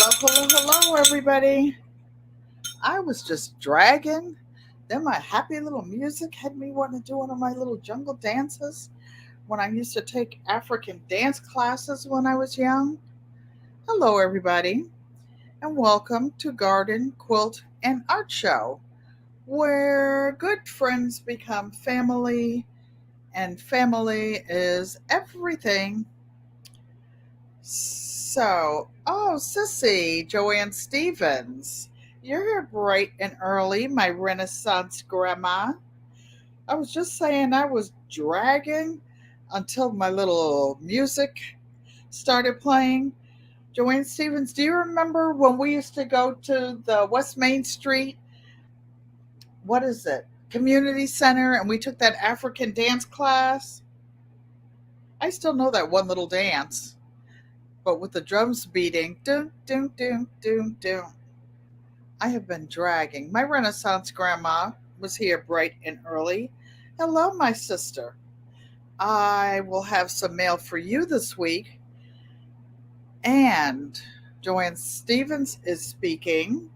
Hello, everybody. I was just dragging. Then my happy little music had me wanting to do one of my little jungle dances when I used to take African dance classes when I was young. Hello, everybody, and welcome to Garden, Quilt, and Art Show, where good friends become family, and family is everything. Sissy, Joanne Stevens, you're here bright and early, my Renaissance grandma. I was just saying I was dragging until my little music started playing. Joanne Stevens, do you remember when we used to go to the West Main Street, what is it, Community Center, and we took that African dance class? I still know that one little dance, but with the drums beating, doom, doom, doom, doom, doom. I have been dragging. My Renaissance grandma was here bright and early. Hello, my sister. I will have some mail for you this week. And Joanne Stevens is speaking.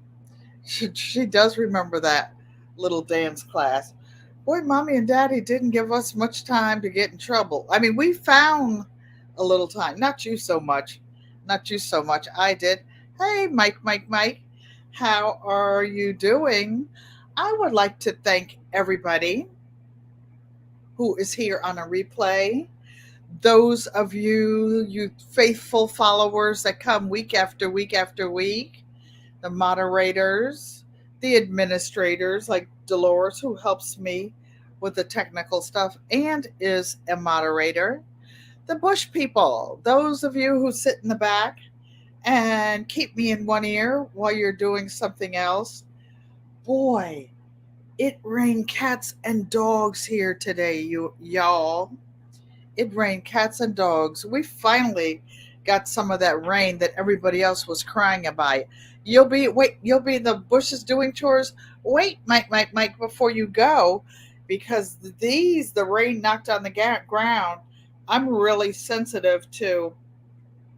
She does remember that little dance class. Boy, mommy and daddy didn't give us much time to get in trouble. I mean, we found a little time. Not you so much. Not you so much. I did. Hey, Mike. How are you doing? I would like to thank everybody who is here on a replay. Those of you faithful followers that come week after week after week, the moderators, the administrators like Dolores, who helps me with the technical stuff and is a moderator, the bush people, those of you who sit in the back and keep me in one ear while you're doing something else. Boy, it rained cats and dogs here today, y'all. It rained cats and dogs. We finally got some of that rain that everybody else was crying about. You'll be in the bushes doing chores. Wait, Mike, before you go, because the rain knocked on the ground. I'm really sensitive to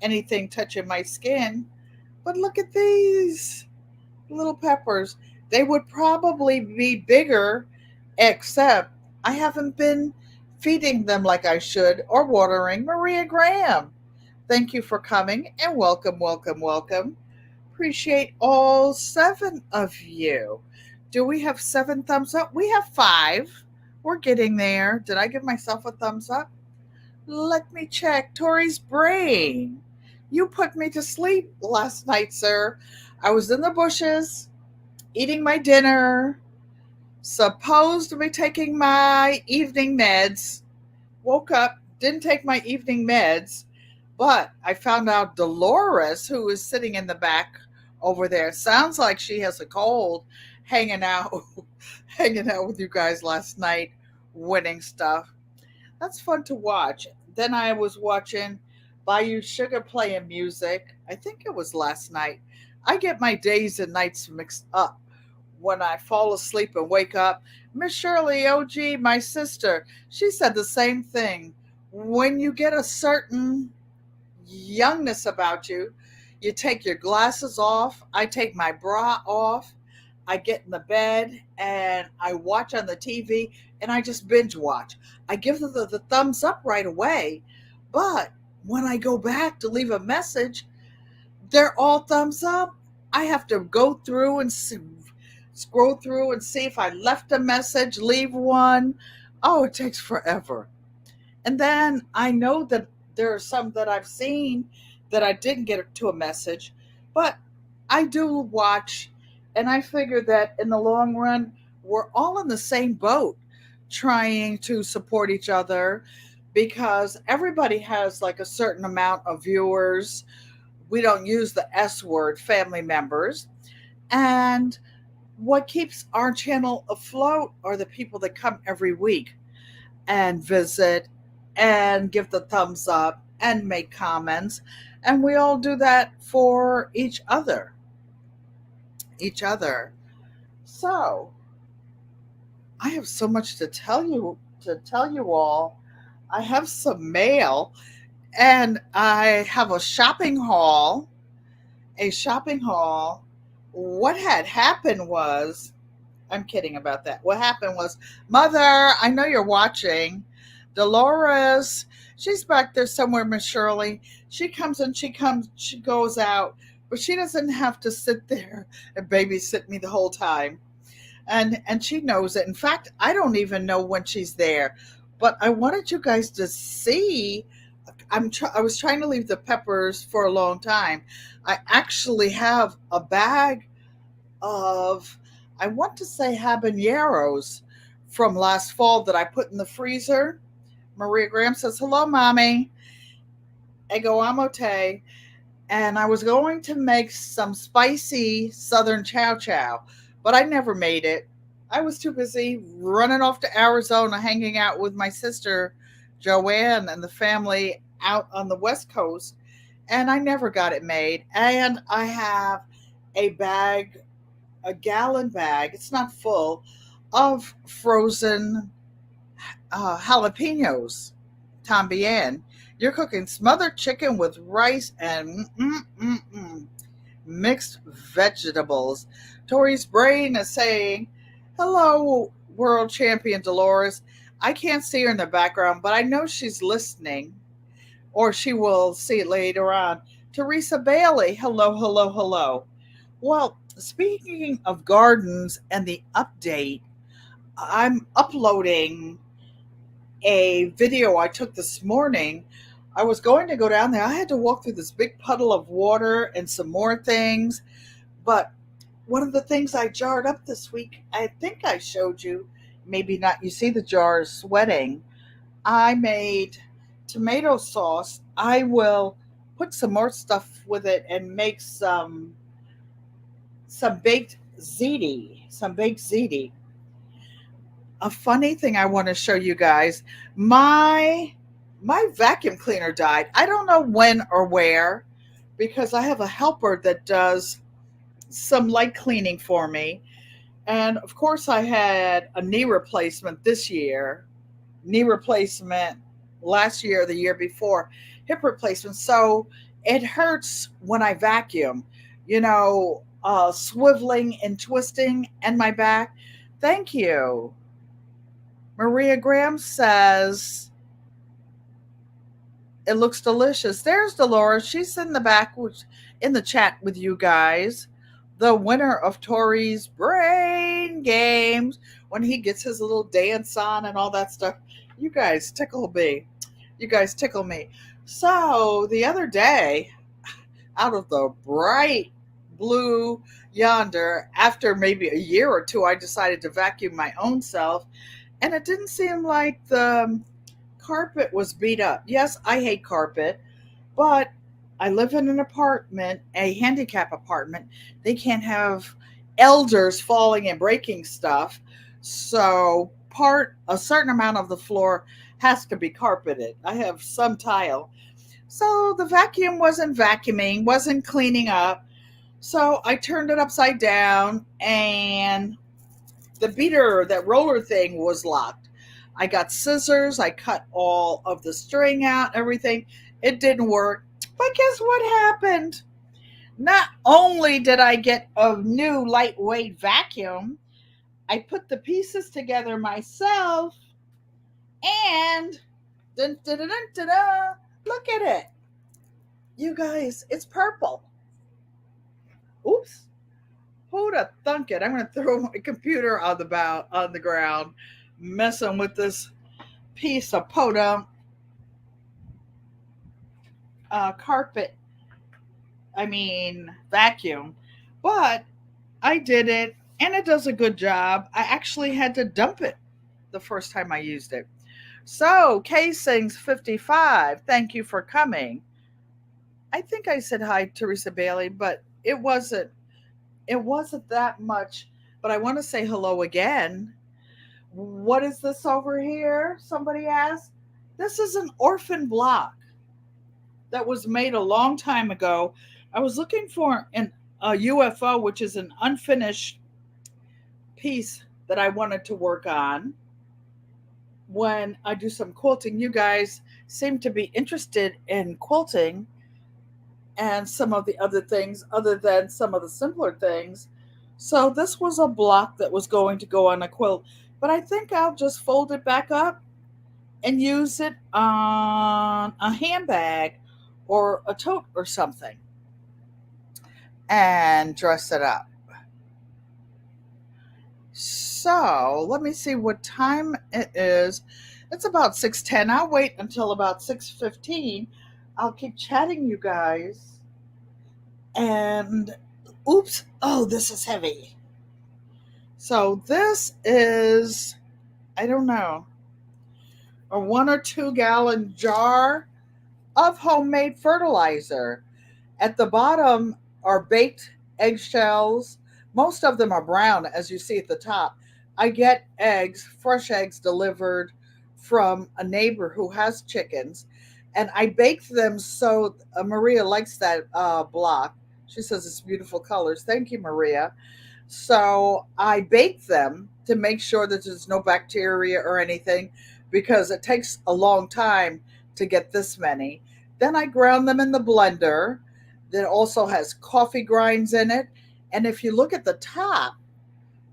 anything touching my skin. But look at these little peppers. They would probably be bigger, except I haven't been feeding them like I should or watering. Maria Graham, thank you for coming and welcome. Appreciate all seven of you. Do we have seven thumbs up? We have five. We're getting there. Did I give myself a thumbs up? Let me check. Tori's brain. You put me to sleep last night, sir. I was in the bushes eating my dinner, supposed to be taking my evening meds. Woke up, didn't take my evening meds, but I found out Dolores, who is sitting in the back over there, sounds like she has a cold, hanging out, hanging out with you guys last night, winning stuff. That's fun to watch. Then I was watching Bayou Sugar playing music. I think it was last night. I get my days and nights mixed up when I fall asleep and wake up. Miss Shirley, OG, my sister, she said the same thing. When you get a certain youngness about you, you take your glasses off. I take my bra off. I get in the bed and I watch on the TV and I just binge watch. I give them the thumbs up right away. But when I go back to leave a message, they're all thumbs up. I have to go through and scroll through and see if I left a message, leave one. Oh, it takes forever. And then I know that there are some that I've seen that I didn't get to a message, but I do watch, and I figure that in the long run, we're all in the same boat trying to support each other because everybody has like a certain amount of viewers. We don't use the S word, family members. And what keeps our channel afloat are the people that come every week and visit and give the thumbs up and make comments. And we all do that for each other. Each other. So I have so much to tell you all. I have some mail and I have a shopping haul a shopping haul. What had happened was, I'm kidding about that. What happened was, Mother, I know you're watching. Dolores, she's back there somewhere, Miss Shirley. She goes out, but she doesn't have to sit there and babysit me the whole time. And she knows it. In fact, I don't even know when she's there. But I wanted you guys to see. I was trying to leave the peppers for a long time. I actually have a bag of, I want to say, habaneros from last fall that I put in the freezer. Maria Graham says, "Hello, Mommy." Ego amote. And I was going to make some spicy southern chow chow, but I never made it. I was too busy running off to Arizona, hanging out with my sister Joanne and the family out on the West Coast, and I never got it made. And I have a bag, a gallon bag, it's not full, of frozen jalapenos. Tambien. You're cooking smothered chicken with rice and mixed vegetables. Tori's brain is saying, "Hello, world champion Dolores." I can't see her in the background, but I know she's listening, or she will see it later on. Teresa Bailey, hello, hello, hello. Well, speaking of gardens and the update, I'm uploading a video I took this morning. I was going to go down there. I had to walk through this big puddle of water and some more things. But one of the things I jarred up this week, I think I showed you, maybe not. You see the jar is sweating. I made tomato sauce. I will put some more stuff with it and make some baked ziti, some baked ziti. A funny thing I want to show you guys. My vacuum cleaner died. I don't know when or where, because I have a helper that does some light cleaning for me. And of course I had a knee replacement this year, knee replacement last year, the year before, hip replacement. So it hurts when I vacuum, swiveling and twisting and my back. Thank you. Maria Graham says it looks delicious. There's Dolores. She's in the back, in the chat with you guys. The winner of Tori's brain games, when he gets his little dance on and all that stuff. You guys tickle me. You guys tickle me. So the other day, out of the bright blue yonder, after maybe a year or two, I decided to vacuum my own self. And it didn't seem like the carpet was beat up. Yes, I hate carpet, but I live in an apartment, a handicap apartment. They can't have elders falling and breaking stuff. So a certain amount of the floor has to be carpeted. I have some tile. So the vacuum wasn't vacuuming, wasn't cleaning up. So I turned it upside down, and the beater, that roller thing, was locked. I got scissors. I cut all of the string out, everything. It didn't work. But guess what happened? Not only did I get a new lightweight vacuum, I put the pieces together myself, and dun, dun, dun, dun, dun, dun, look at it. You guys, it's purple. Oops. Who'd have thunk it? I'm going to throw my computer on the ground, messing with this piece of podunk carpet. I mean, vacuum. But I did it, and it does a good job. I actually had to dump it the first time I used it. So, Kay sings 55. Thank you for coming. I think I said hi, Teresa Bailey, but it wasn't that much. But I want to say hello again. What is this over here? Somebody asked. This is an orphan block that was made a long time ago. I was looking for a UFO, which is an unfinished piece that I wanted to work on when I do some quilting. You guys seem to be interested in quilting. and some of the other things other than some of the simpler things. So this was a block that was going to go on a quilt, but I think I'll just fold it back up and use it on a handbag or a tote or something and dress it up. So let me see what time it is. It's about 6:10. I'll wait until about 6:15. I'll keep chatting, you guys. And oops, oh, this is heavy. So this is, I don't know, a 1 or 2 gallon jar of homemade fertilizer. At the bottom are baked eggshells. Most of them are brown, as you see at the top. I get eggs, fresh eggs delivered from a neighbor who has chickens, and I bake them so Maria likes that block. She says it's beautiful colors. Thank you, Maria. So I bake them to make sure that there's no bacteria or anything because it takes a long time to get this many. Then I ground them in the blender that also has coffee grinds in it. And if you look at the top,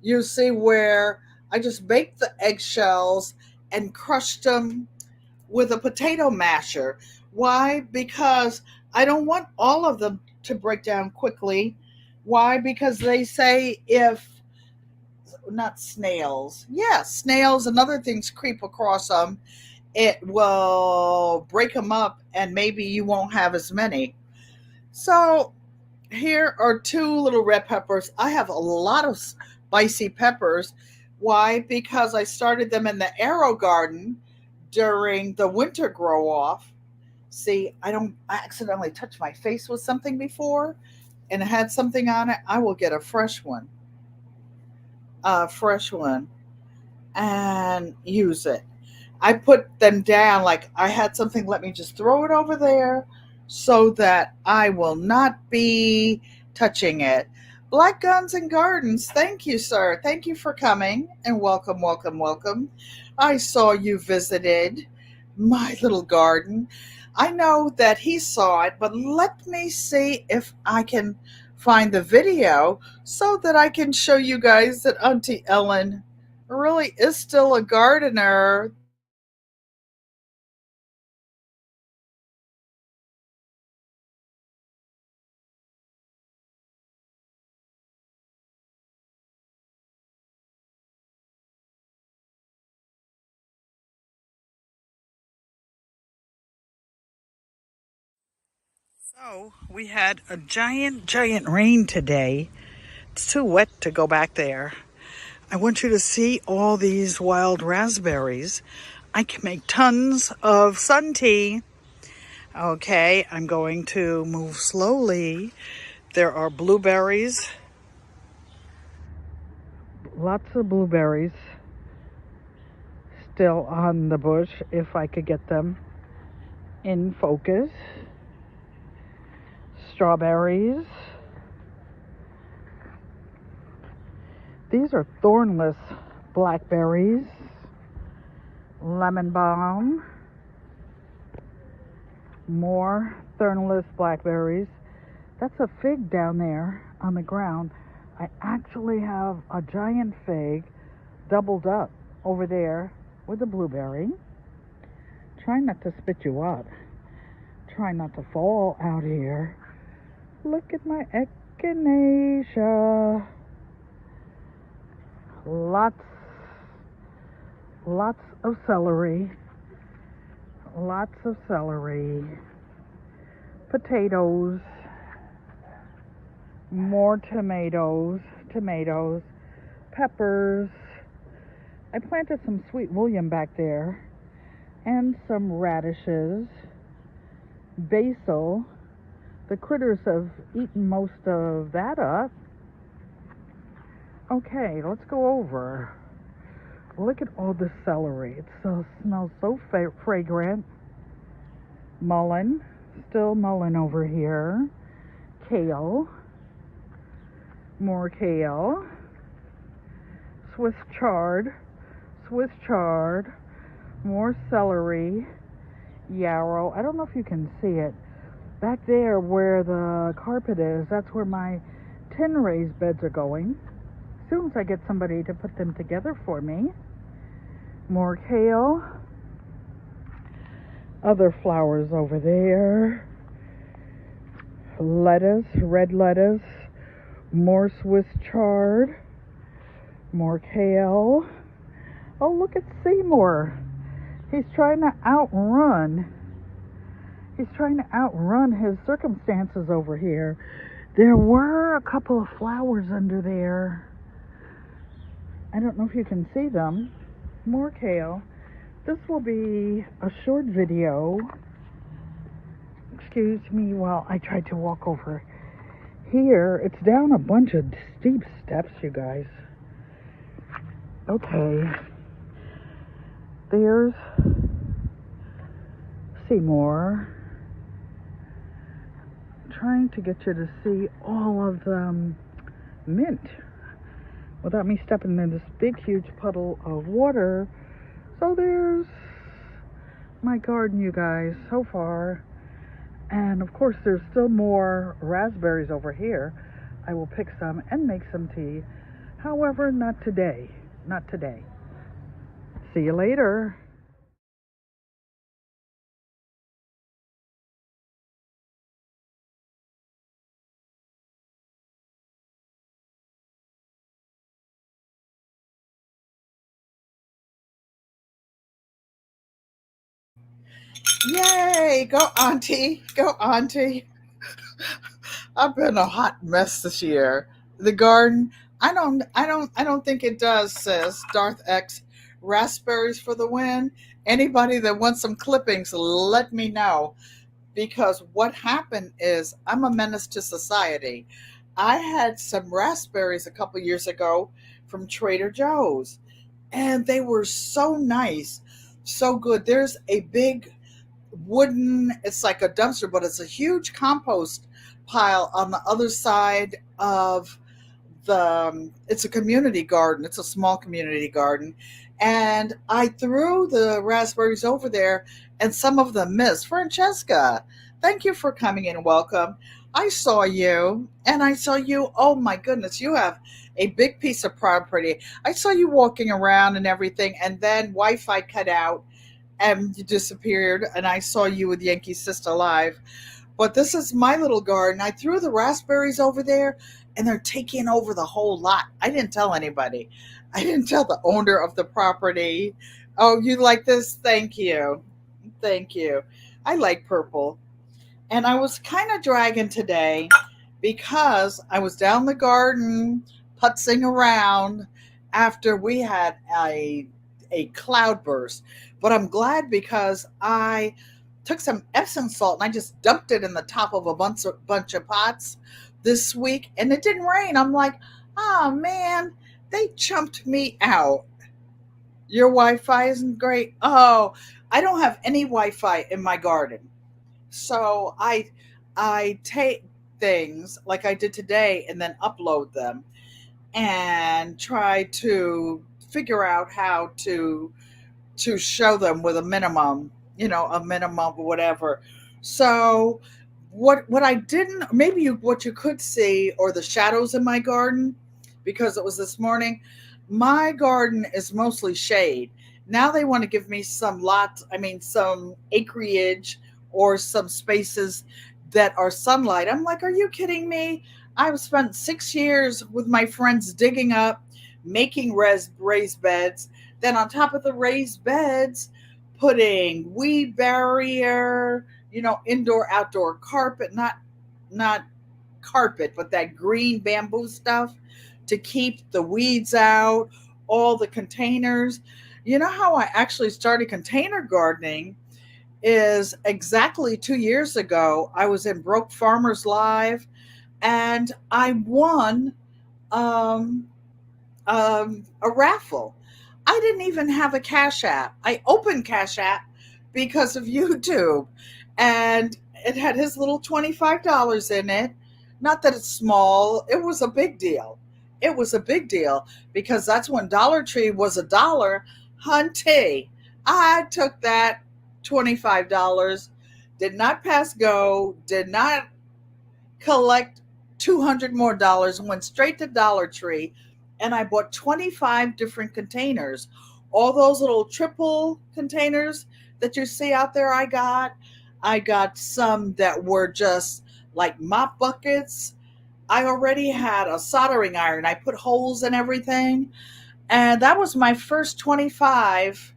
you see where I just baked the eggshells and crushed them with a potato masher. Why? Because I don't want all of them to break down quickly. Why? Because they say if not snails, yeah, snails and other things creep across them, it will break them up and maybe you won't have as many. So here are 2 little red peppers. I have a lot of spicy peppers. Why? Because I started them in the arrow garden during the winter grow off. See, I accidentally touched my face with something before and it had something on it. I will get a fresh one and use it. I put them down like I had something, let me just throw it over there so that I will not be touching it. Black Guns and Gardens, thank you, sir. Thank you for coming and welcome, welcome, welcome. I saw you visited my little garden. I know that he saw it, but let me see if I can find the video so that I can show you guys that Auntie Ellen really is still a gardener. So we had a giant, giant rain today. It's too wet to go back there. I want you to see all these wild raspberries. I can make tons of sun tea. Okay, I'm going to move slowly. There are blueberries, lots of blueberries still on the bush if I could get them in focus. Strawberries. These are thornless blackberries. Lemon balm. More thornless blackberries. That's a fig down there on the ground. I actually have a giant fig doubled up over there with a blueberry. Try not to spit you out. Try not to fall out here. Look at my echinacea. Lots of celery. Lots of celery. Potatoes. More tomatoes. Peppers. I planted some sweet William back there. And some radishes. Basil. The critters have eaten most of that up. Okay, let's go over. Look at all the celery. It smells so fragrant. Mullein. Still mullein over here. Kale. More kale. Swiss chard. More celery. Yarrow. I don't know if you can see it. back there where the carpet is, that's where my 10 raised beds are going. As soon as I get somebody to put them together for me. More kale. Other flowers over there. Lettuce, red lettuce. More Swiss chard. More kale. Oh, look at Seymour. He's trying to outrun his circumstances over here. There were a couple of flowers under there. I don't know if you can see them. More kale. This will be a short video. Excuse me while I try to walk over here. It's down a bunch of steep steps, you guys. Okay. There's Seymour. Trying to get you to see all of the mint without me stepping in this big huge puddle of water. So there's my garden, you guys, so far. And of course there's still more raspberries over here. I will pick some and make some tea. However, not today. Not today. See you later. Yay! Go, Auntie! Go, Auntie! I've been a hot mess this year. The garden, I don't think it does, sis. Darth X, raspberries for the win. Anybody that wants some clippings, let me know. Because what happened is I'm a menace to society. I had some raspberries a couple years ago from Trader Joe's, and they were so nice, so good. There's a big wooden, it's like a dumpster, but it's a huge compost pile on the other side of it's a community garden. It's a small community garden. And I threw the raspberries over there and some of them missed. Francesca, thank you for coming in. Welcome. I saw you and I saw you. Oh my goodness, you have a big piece of property. I saw you walking around and everything, and then Wi-Fi cut out and you disappeared, and I saw you with Yankee Sister Live. But this is my little garden. I threw the raspberries over there, and they're taking over the whole lot. I didn't tell anybody. I didn't tell the owner of the property. Oh, you like this? Thank you. Thank you. I like purple. And I was kind of dragging today because I was down the garden putzing around after we had a cloudburst. But I'm glad because I took some Epsom salt and I just dumped it in the top of a bunch of pots this week, and it didn't rain. I'm like, oh man, they chumped me out. Your Wi-Fi isn't great. Oh, I don't have any Wi-Fi in my garden. So I take things like I did today and then upload them and try to figure out how to show them with a minimum, a minimum of whatever. So what I didn't, maybe what you could see, or the shadows in my garden, because it was this morning. My garden is mostly shade. Now they want to give me some acreage or some spaces that are sunlight. I'm like, are you kidding me? I've spent 6 years with my friends digging up, making raised beds. Then on top of the raised beds, putting weed barrier, indoor outdoor carpet, not carpet, but that green bamboo stuff to keep the weeds out, all the containers. You know how I actually started container gardening is exactly 2 years ago. I was in Broke Farmers Live and I won um, a raffle. I didn't even have a Cash App. I opened Cash App because of YouTube, and it had his little $25 in it. Not that it's small, it was a big deal. It was a big deal because that's when Dollar Tree was $1. Hunty, I took that $25 Did not pass go, did not collect $200 more, went straight to Dollar Tree, and I bought 25 different containers. All those little triple containers that you see out there, I got. I got some that were just like mop buckets. I already had a soldering iron. I put holes in everything. And that was my first 25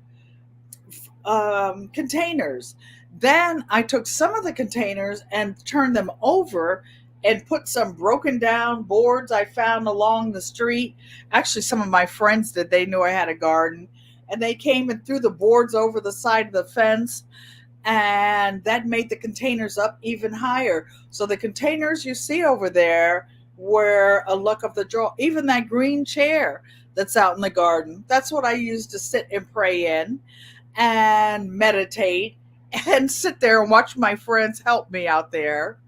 containers. Then I took some of the containers and turned them over and put some broken down boards I found along the street. Actually, some of my friends did. They knew I had a garden. And they came and threw the boards over the side of the fence. And that made the containers up even higher. So the containers you see over there were a luck of the draw. Even that green chair that's out in the garden, that's what I used to sit and pray in and meditate and sit there and watch my friends help me out there.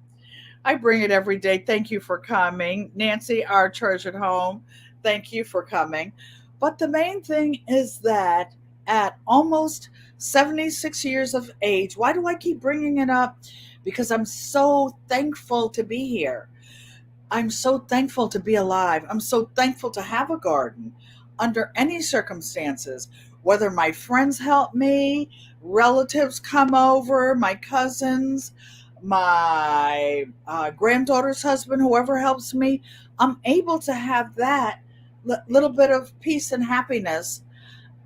I bring it every day. Thank you for coming. Nancy, our treasured home, thank you for coming. But the main thing is that at almost 76 years of age, why do I keep bringing it up? Because I'm so thankful to be here. I'm so thankful to be alive. I'm so thankful to have a garden under any circumstances, whether my friends help me, relatives come over, my cousins, my granddaughter's husband, whoever helps me. I'm able to have that little bit of peace and happiness,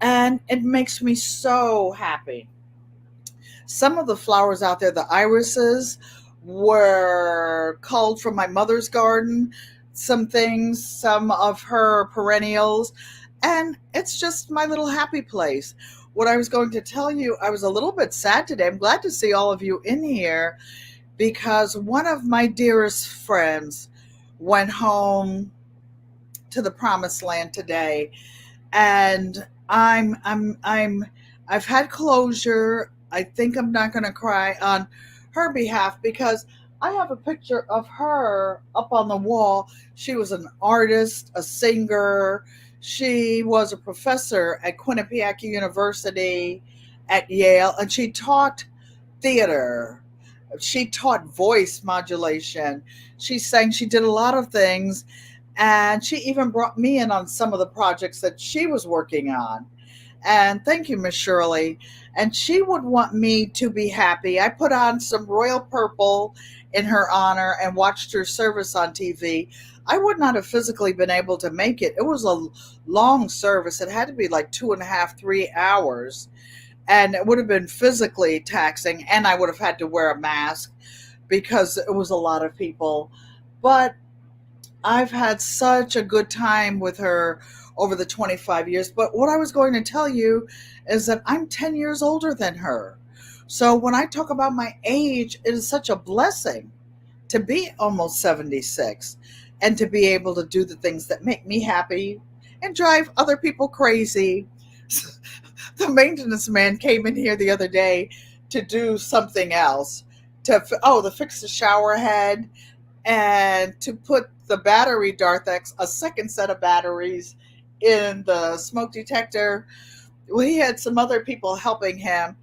and it makes me so happy. Some of the flowers out there, the irises, were culled from my mother's garden. Some things, some of her perennials, and it's just my little happy place. What I was going to tell you, I was a little bit sad today. I'm glad to see all of you in here because one of my dearest friends went home to the promised land today, and I've had closure. I think I'm not going to cry on her behalf because I have a picture of her up on the wall. She was an artist, a singer. She was a professor at Quinnipiac University at Yale, and she taught theater. She taught voice modulation. She sang, she did a lot of things, and she even brought me in on some of the projects that she was working on. And thank you, Miss Shirley. And she would want me to be happy. I put on some royal purple in her honor and watched her service on TV. I would not have physically been able to make it. It was a long service. It had to be like 2.5, 3 hours. And it would have been physically taxing. And I would have had to wear a mask because it was a lot of people. But I've had such a good time with her over the 25 years. But what I was going to tell you is that I'm 10 years older than her. So when I talk about my age, it is such a blessing to be almost 76 and to be able to do the things that make me happy and drive other people crazy. The maintenance man came in here the other day to do something else, to fix the shower head and to put the battery Darthex, a second set of batteries in the smoke detector. Well, he had some other people helping him.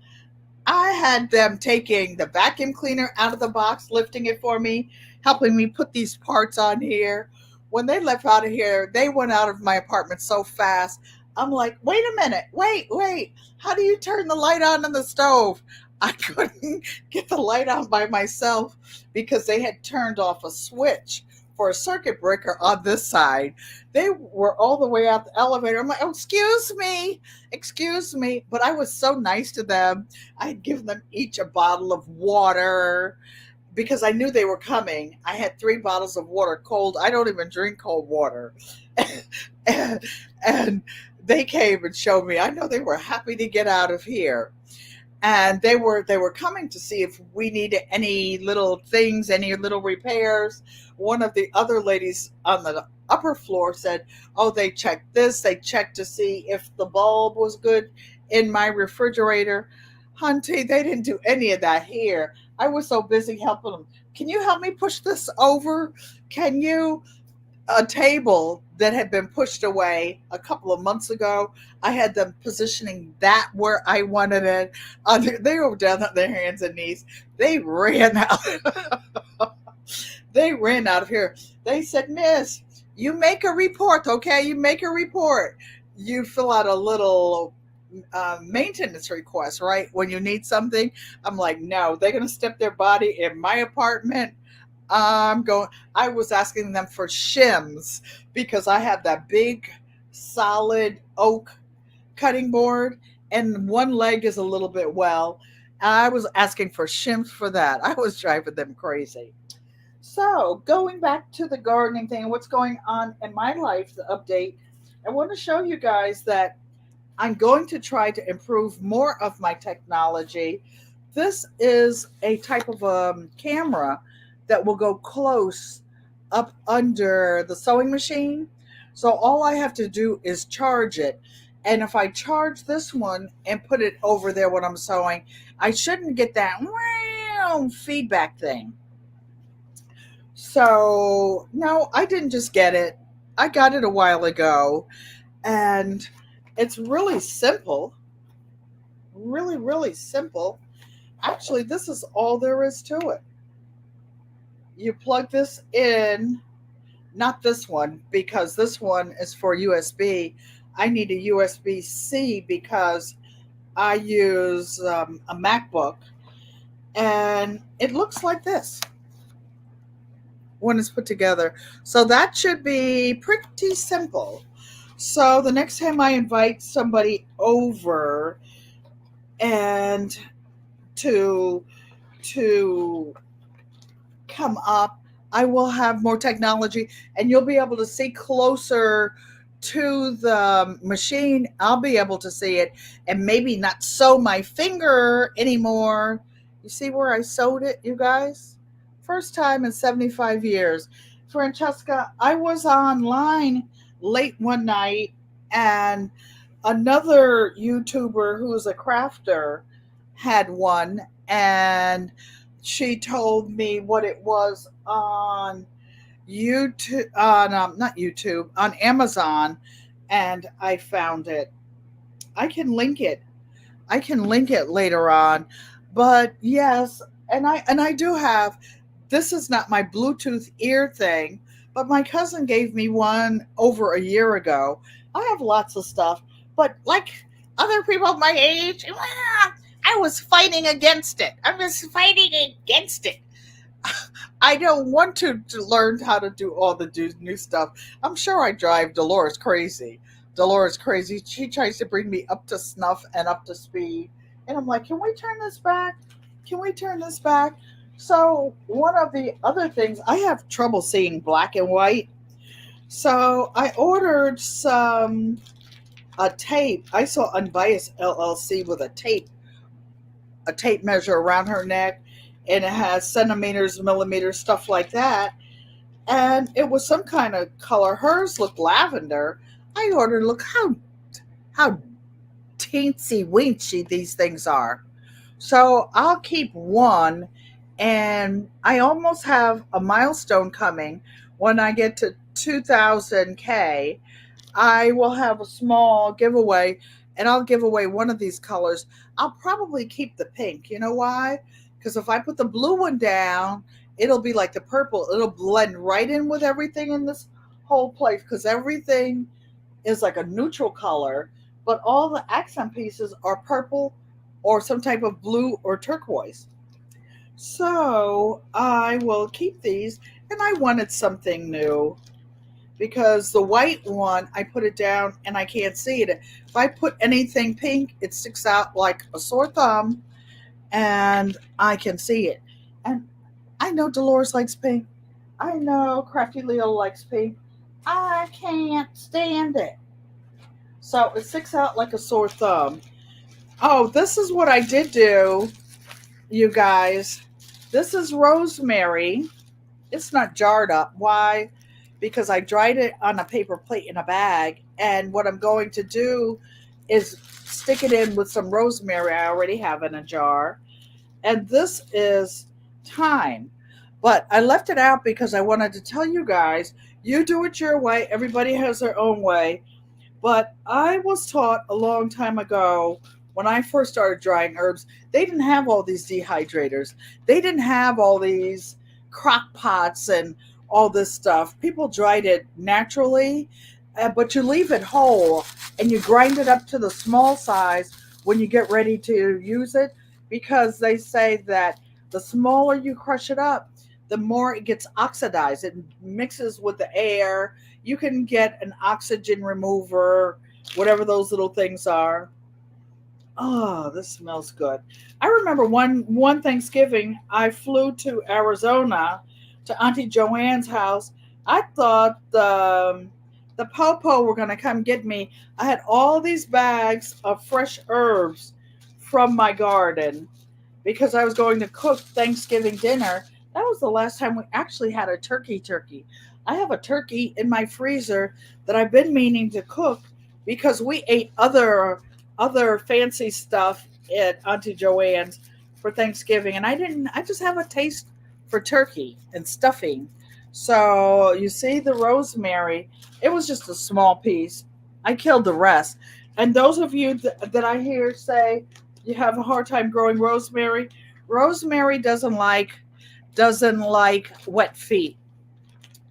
I had them taking the vacuum cleaner out of the box, lifting it for me, helping me put these parts on here. When they left out of here, they went out of my apartment so fast. I'm like, wait a minute, wait. How do you turn the light on in the stove? I couldn't get the light on by myself because they had turned off a switch for a circuit breaker on this side. They were all the way out the elevator. I'm like, oh, excuse me. But I was so nice to them. I'd given them each a bottle of water because I knew they were coming. I had 3 bottles of water cold. I don't even drink cold water. and they came and showed me. I know they were happy to get out of here. And they were coming to see if we needed any little things, any little repairs. One of the other ladies on the upper floor said, oh, they checked this, they checked to see if the bulb was good in my refrigerator. Hunty, they didn't do any of that here. I was so busy helping them. Can you help me push this over? Can you? A table that had been pushed away a couple of months ago. I had them positioning that where I wanted it. They were down on their hands and knees. They ran out. They ran out of here. They said, Miss, you make a report, okay? You make a report. You fill out a little maintenance request, right? When you need something. I'm like, no, they're going to step their body in my apartment. I'm going. I was asking them for shims because I have that big, solid oak cutting board, and one leg is a little bit well. I was asking for shims for that. I was driving them crazy. So, going back to the gardening thing, what's going on in my life, the update, I want to show you guys that I'm going to try to improve more of my technology. This is a type of camera that will go close up under the sewing machine. So all I have to do is charge it. And if I charge this one and put it over there when I'm sewing, I shouldn't get that feedback thing. So, no, I didn't just get it. I got it a while ago. And it's really simple. Really, really simple. Actually, this is all there is to it. You plug this in, not this one, because this one is for USB. I need a USB-C because I use a MacBook. And it looks like this when it's put together. So that should be pretty simple. So the next time I invite somebody over and to come up, I will have more technology and you'll be able to see closer to the machine. I'll be able to see it and maybe not sew my finger anymore. You see where I sewed it, you guys? First time in 75 years. Francesca, I was online late one night and another YouTuber who's a crafter had one, and she told me what it was on YouTube, on not YouTube, on Amazon, and I found it. I can link it. I can link it later on. But yes, and I do have, this is not my Bluetooth ear thing, but my cousin gave me one over a year ago. I have lots of stuff, but like other people my age, I was fighting against it. I was fighting against it. I don't want to learn how to do all the new stuff. I'm sure I drive Dolores crazy. Dolores crazy. She tries to bring me up to snuff and up to speed. And I'm like, can we turn this back? Can we turn this back? So, one of the other things, I have trouble seeing black and white. So, I ordered a tape. I saw Unbiased LLC with a tape measure around her neck, and it has centimeters, millimeters, stuff like that. And it was some kind of color. Hers looked lavender. I ordered, look how teensy weensy these things are. So I'll keep one, and I almost have a milestone coming. When I get to 2000K, I will have a small giveaway, and I'll give away one of these colors. I'll probably keep the pink. You know why? Because if I put the blue one down, it'll be like the purple. It'll blend right in with everything in this whole place, because everything is like a neutral color, but all the accent pieces are purple or some type of blue or turquoise. So I will keep these, and I wanted something new because the white one, I put it down and I can't see it. If I put anything pink, it sticks out like a sore thumb, and I can see it. And I know Dolores likes pink. I know Crafty Leo likes pink. I can't stand it. So it sticks out like a sore thumb. Oh, this is what I did do, you guys. This is rosemary. It's not jarred up. Why? Because I dried it on a paper plate in a bag. And what I'm going to do is stick it in with some rosemary I already have in a jar. And this is thyme. But I left it out because I wanted to tell you guys, You do it your way. Everybody has their own way. But I was taught a long time ago when I first started drying herbs, they didn't have all these dehydrators. They didn't have all these crock pots and all this stuff. People dried it naturally, but you leave it whole and you grind it up to the small size when you get ready to use it because they say that the smaller you crush it up, the more it gets oxidized. It mixes with the air. You can get an oxygen remover, whatever those little things are. Oh, this smells good. I remember one Thanksgiving I flew to Arizona to Auntie Joanne's house. I thought the popo were gonna come get me. I had all these bags of fresh herbs from my garden because I was going to cook Thanksgiving dinner. That was the last time we actually had a turkey. I have a turkey in my freezer that I've been meaning to cook because we ate other fancy stuff at Auntie Joanne's for Thanksgiving and I just have a taste for turkey and stuffing. So you see the rosemary, it was just a small piece. I killed the rest. And those of you that I hear say you have a hard time growing rosemary, rosemary doesn't like wet feet.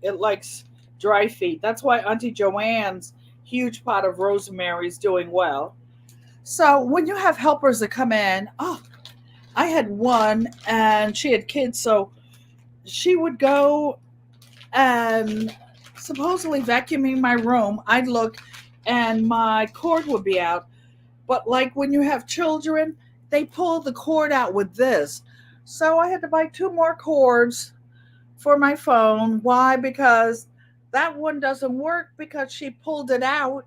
It likes dry feet. That's why Auntie Joanne's huge pot of rosemary is doing well. So when you have helpers that come in, oh, I had one and she had kids, so she would go and supposedly vacuuming my room. I'd look and my cord would be out. But like when you have children, they pull the cord out with this. So I had to buy two more cords for my phone. Why? Because that one doesn't work because she pulled it out.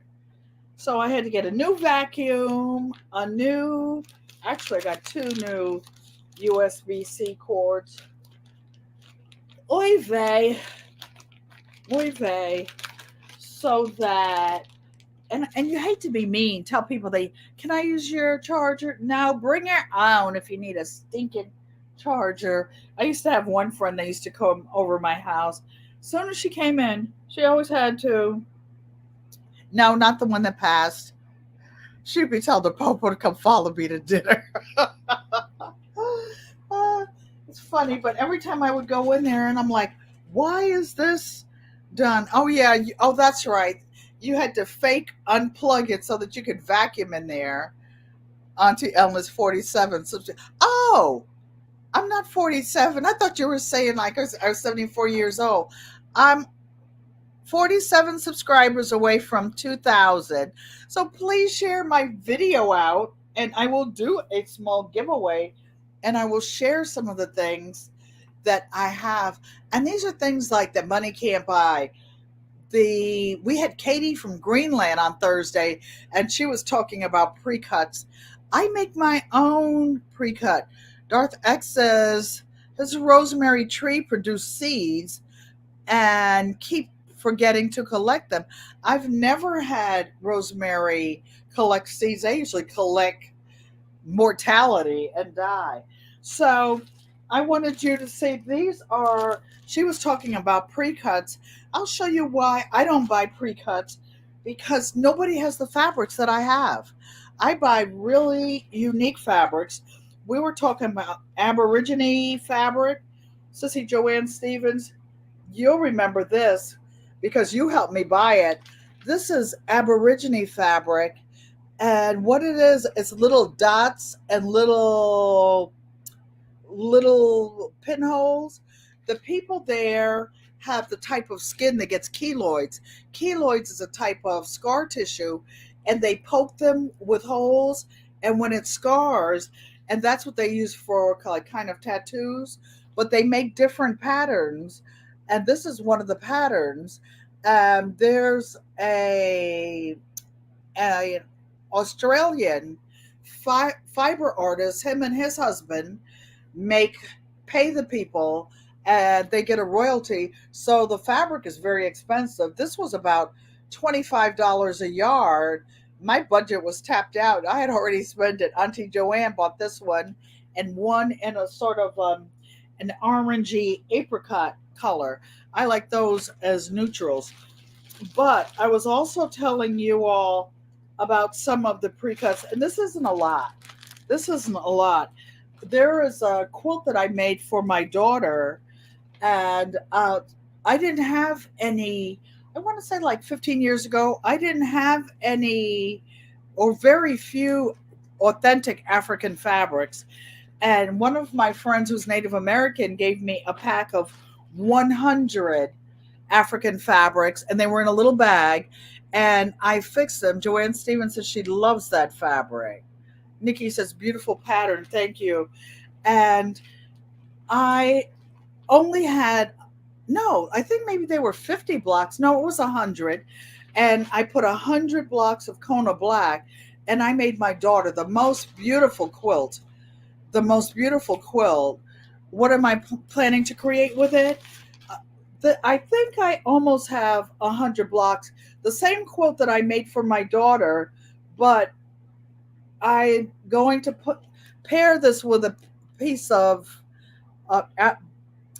So I had to get a new vacuum, actually, I got two new USB-C cords. Oy vey, oy vey. So that, and you hate to be mean, tell people can I use your charger? No, bring your own if you need a stinking charger. I used to have one friend that used to come over my house. As soon as she came in, she always had to. No, not the one that passed. She'd be telling the Popo to come follow me to dinner. Uh, it's funny, but every time I would go in there and I'm like, why is this done? Oh, yeah. Oh, that's right. You had to fake unplug it so that you could vacuum in there. Auntie Elma's 47. Oh, I'm not 47. I thought you were saying like I was 74 years old. I'm 47 subscribers away from 2,000. So please share my video out and I will do a small giveaway and I will share some of the things that I have. And these are things like that money can't buy. We had Katie from Greenland on Thursday and she was talking about pre-cuts. I make my own pre-cut. Darth X says his rosemary tree produced seeds and keep forgetting to collect them. I've never had rosemary collect seeds. They usually collect mortality and die. So I wanted you to see these are, she was talking about pre cuts. I'll show you why I don't buy pre cuts because nobody has the fabrics that I have. I buy really unique fabrics. We were talking about Aborigine fabric. Sissy Joanne Stevens, you'll remember this because you helped me buy it. This is Aborigine fabric, and what it is, it's little dots and little pinholes. The people there have the type of skin that gets keloids. Keloids is a type of scar tissue, and they poke them with holes, and when it scars, and that's what they use for like kind of tattoos, but they make different patterns, and this is one of the patterns. There's a Australian fiber artist, him and his husband make pay the people and they get a royalty. So the fabric is very expensive. This was about $25 a yard. My budget was tapped out. I had already spent it. Auntie Joanne bought this one and one in a sort of an orangey apricot color. I like those as neutrals. But I was also telling you all about some of the pre-cuts, and this isn't a lot. This isn't a lot. There is a quilt that I made for my daughter, and I didn't have any. I want to say like 15 years ago, I didn't have any or very few authentic African fabrics. And one of my friends who's Native American gave me a pack of 100 African fabrics, and they were in a little bag, and I fixed them. Joanne Stevens says she loves that fabric. Nikki says beautiful pattern, thank you. And I only had, no, I think maybe they were 50 blocks. No, it was 100. And I put 100 blocks of Kona black, and I made my daughter the most beautiful quilt. The most beautiful quilt. What am I planning to create with it? I think I almost have 100 blocks. The same quilt that I made for my daughter, but I'm going to pair this with a piece of uh,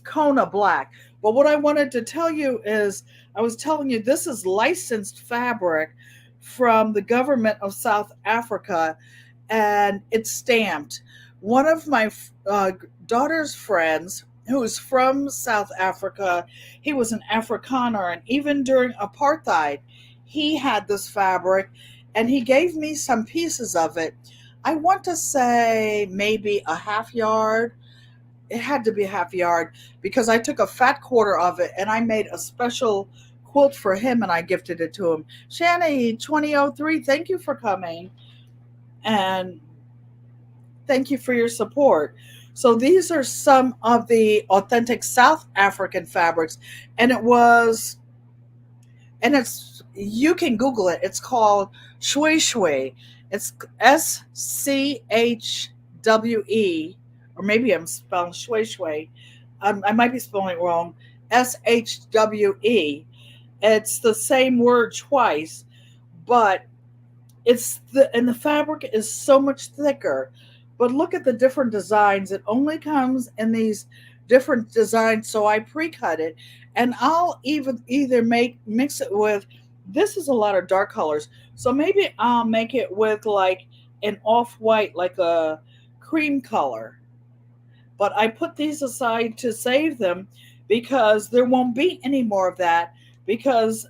Kona black. But what I wanted to tell you is, I was telling you this is licensed fabric from the government of South Africa, and it's stamped. One of my daughter's friends, who is from South Africa, he was an Afrikaner, and even during apartheid, he had this fabric, and he gave me some pieces of it. I want to say maybe a half yard. It had to be a half yard because I took a fat quarter of it and I made a special quilt for him and I gifted it to him. Shani 2003, thank you for coming and thank you for your support. So these are some of the authentic South African fabrics, and it's, you can Google it. It's called Shwe Shwe. It's SCHWE, or maybe I'm spelling Shwe Shwe. I might be spelling it wrong. SHWE. It's the same word twice, but the fabric is so much thicker. But look at the different designs. It only comes in these different designs, so I pre-cut it, and I'll even either mix it with, this is a lot of dark colors, so maybe I'll make it with like an off-white, like a cream color. But I put these aside to save them because there won't be any more of that, because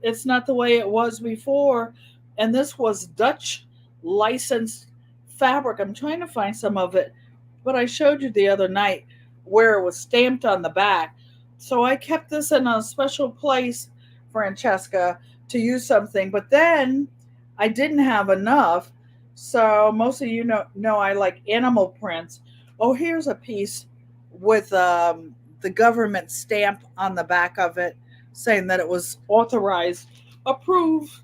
it's not the way it was before. And this was Dutch licensed fabric. I'm trying to find some of it, but I showed you the other night where it was stamped on the back. So I kept this in a special place, Francesca, to use something. But then I didn't have enough. So most of you know I like animal prints. Oh, here's a piece with the government stamp on the back of it saying that it was authorized, approved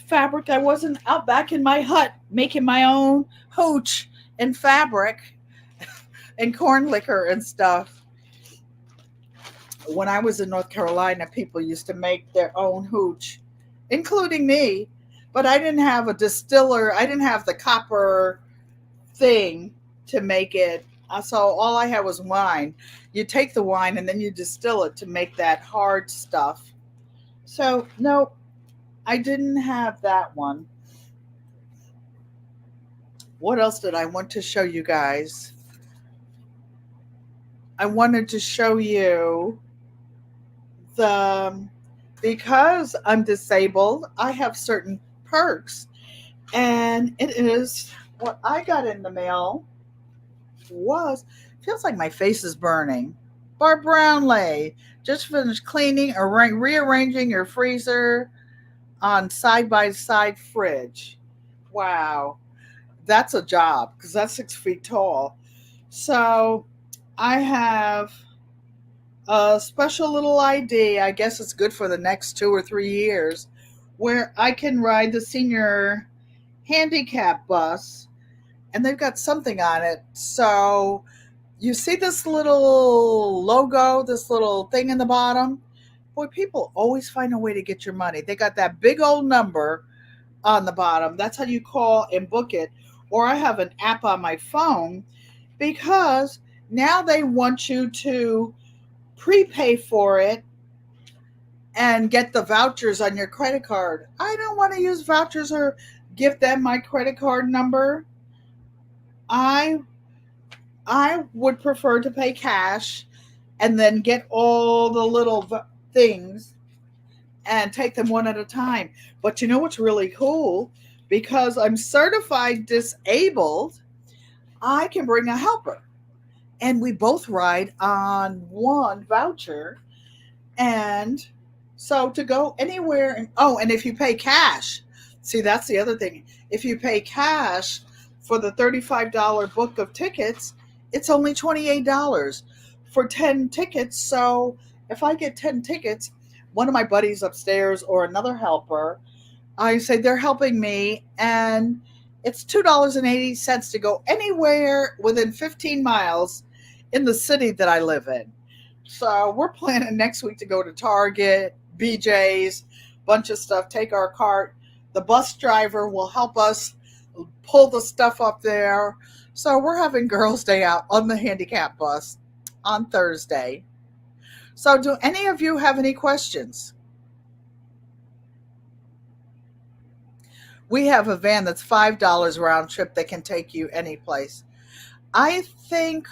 fabric. I wasn't out back in my hut making my own hooch and fabric and corn liquor and stuff. When I was in North Carolina, people used to make their own hooch, including me. But I didn't have a distiller. I didn't have the copper thing to make it. So all I had was wine. You take the wine and then you distill it to make that hard stuff. So no, I didn't have that one. What else did I want to show you guys? I wanted to show you because I'm disabled, I have certain perks. And it is what I got in the mail was, feels like my face is burning. Barb Brownlee, just finished cleaning or rearranging your freezer on side by side fridge. Wow, that's a job because that's 6 feet tall. So I have a special little ID. I guess it's good for the next 2 or 3 years, where I can ride the senior handicap bus, and they've got something on it. So you see this little logo, this little thing in the bottom? Boy, people always find a way to get your money. They got that big old number on the bottom. That's how you call and book it. Or I have an app on my phone because Now they want you to prepay for it and get the vouchers on your credit card. I don't want to use vouchers or give them my credit card number. I I would prefer to pay cash and then get all the little things and take them one at a time. But you know what's really cool? Because I'm certified disabled, I can bring a helper and we both ride on one voucher. And so to go anywhere, and if you pay cash, see, that's the other thing. If you pay cash for the $35 book of tickets, it's only $28 for 10 tickets. So if I get 10 tickets, one of my buddies upstairs or another helper, I say they're helping me, and it's $2.80 to go anywhere within 15 miles in the city that I live in. So we're planning next week to go to Target, BJ's, bunch of stuff, take our cart. The bus driver will help us pull the stuff up there. So we're having Girls' Day out on the handicap bus on Thursday. So do any of you have any questions? We have a van that's $5 round trip that can take you any place. I think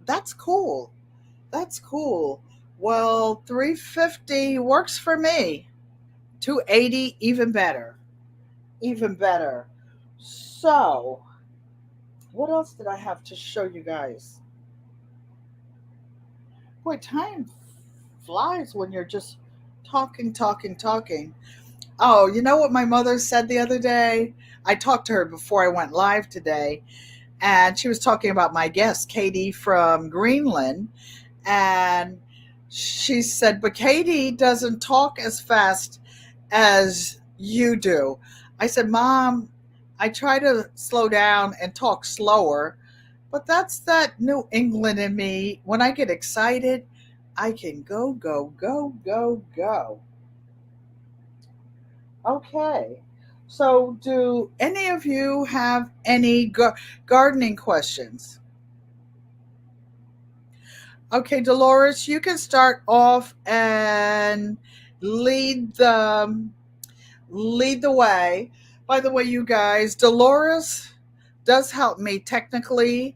that's cool. That's cool. Well, 350 works for me. 280 even better. Even better. So, what else did I have to show you guys? Boy, time flies when you're just talking, talking, talking. Oh, you know what my mother said the other day? I talked to her before I went live today, and she was talking about my guest, Katie from Greenland. And she said, but Katie doesn't talk as fast as you do. I said, Mom, I try to slow down and talk slower, but that's that New England in me. When I get excited, I can go, go, go, go, go. Okay. So, do any of you have any gardening questions? Okay, Dolores, you can start off and lead the lead the way. By the way, you guys, Dolores does help me technically,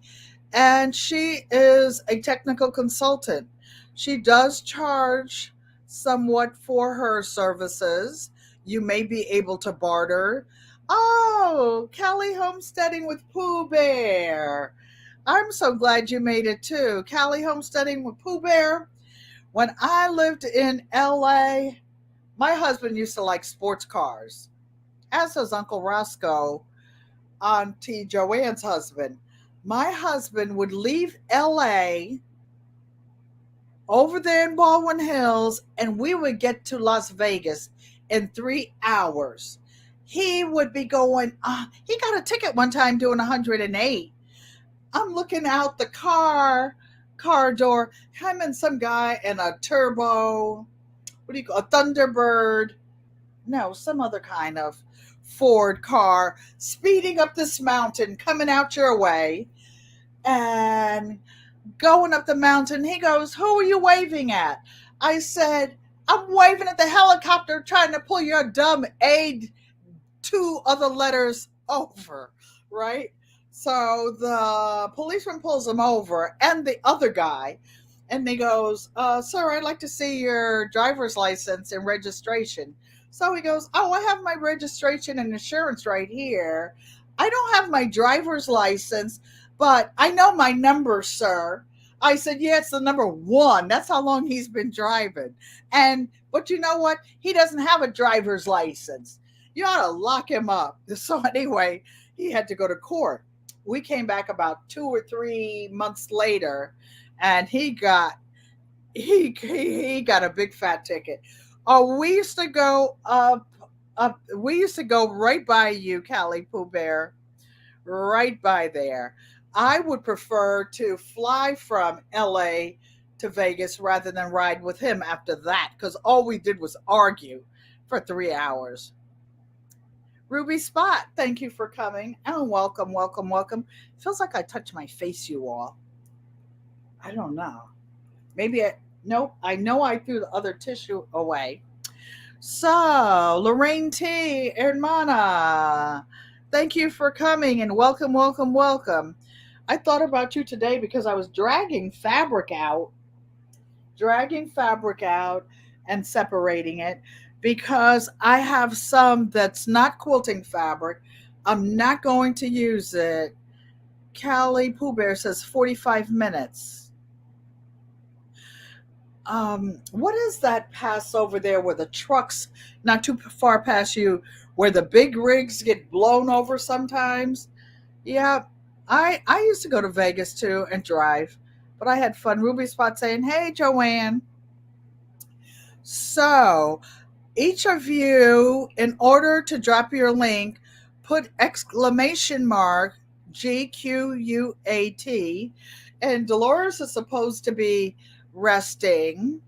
and she is a technical consultant. She does charge somewhat for her services. You may be able to barter. Oh, Callie homesteading with Pooh Bear. I'm so glad you made it too. Callie homesteading with Pooh Bear. When I lived in LA, my husband used to like sports cars, as does Uncle Roscoe, Auntie Joanne's husband. My husband would leave LA over there in Baldwin Hills, and we would get to Las Vegas in 3 hours. He would be going, he got a ticket one time doing 108. I'm looking out the car door, him and some guy in a turbo, what do you call a Thunderbird? No, some other kind of Ford car speeding up this mountain, coming out your way and going up the mountain. He goes, who are you waving at? I said, I'm waving at the helicopter trying to pull your dumb A two other letters over, right? So the policeman pulls him over and the other guy, and he goes, sir, I'd like to see your driver's license and registration. So he goes, oh, I have my registration and insurance right here. I don't have my driver's license, but I know my number, sir. I said, yeah, it's the number one. That's how long he's been driving. But you know what? He doesn't have a driver's license. You ought to lock him up. So anyway, he had to go to court. We came back about 2 or 3 months later, and he got a big fat ticket. Oh, we used to go up. We used to go right by you, Callie Pooh Bear, right by there. I would prefer to fly from LA to Vegas rather than ride with him after that, because all we did was argue for 3 hours. Ruby Spot, thank you for coming. And welcome, welcome, welcome. Feels like I touched my face, you all. I don't know. Maybe I, nope, I know I threw the other tissue away. So, Lorraine T. Hermana, thank you for coming and welcome, welcome, welcome. I thought about you today because I was dragging fabric out and separating it because I have some that's not quilting fabric. I'm not going to use it. Callie Pooh Bear says 45 minutes. What is that pass over there where the trucks not too far past you, where the big rigs get blown over sometimes? Yeah, I used to go to Vegas too and drive, but I had fun. Ruby Spot saying, "Hey, Joanne." So each of you, in order to drop your link, put exclamation mark GQUAT, and Dolores is supposed to be resting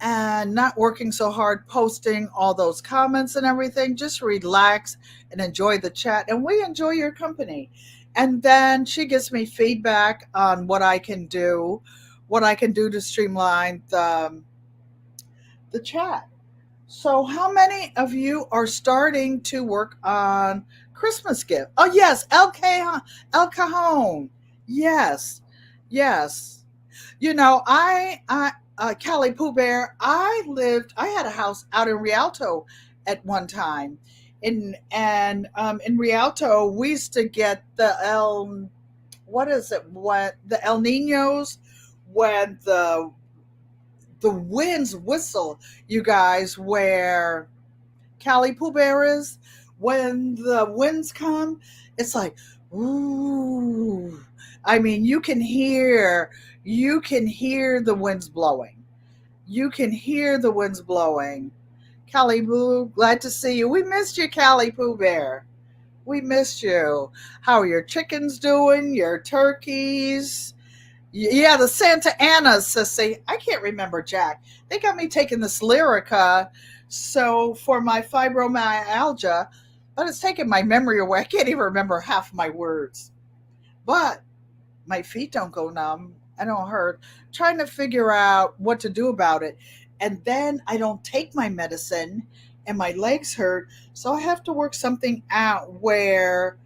and not working so hard posting all those comments and everything. Just relax and enjoy the chat, and we enjoy your company. And then she gives me feedback on what I can do to streamline the chat. So how many of you are starting to work on Christmas gift? Oh yes, El Cajon. Yes, yes. You know, Callie Pooh Bear, I had a house out in Rialto at one time. In Rialto, we used to get what is it, what, the El Ninos, when the winds whistle, you guys, where Callie Pooh Bear is, when the winds come, it's like, ooh. I mean, you can hear the winds blowing. You can hear the winds blowing. Callie Boo, glad to see you. We missed you, Callie Pooh Bear. We missed you. How are your chickens doing? Your turkeys? Yeah, the Santa Ana, sissy. I can't remember, Jack. They got me taking this Lyrica, so for my fibromyalgia, but it's taking my memory away. I can't even remember half my words. But my feet don't go numb. I don't hurt. Trying to figure out what to do about it. And then I don't take my medicine and my legs hurt. So I have to work something out where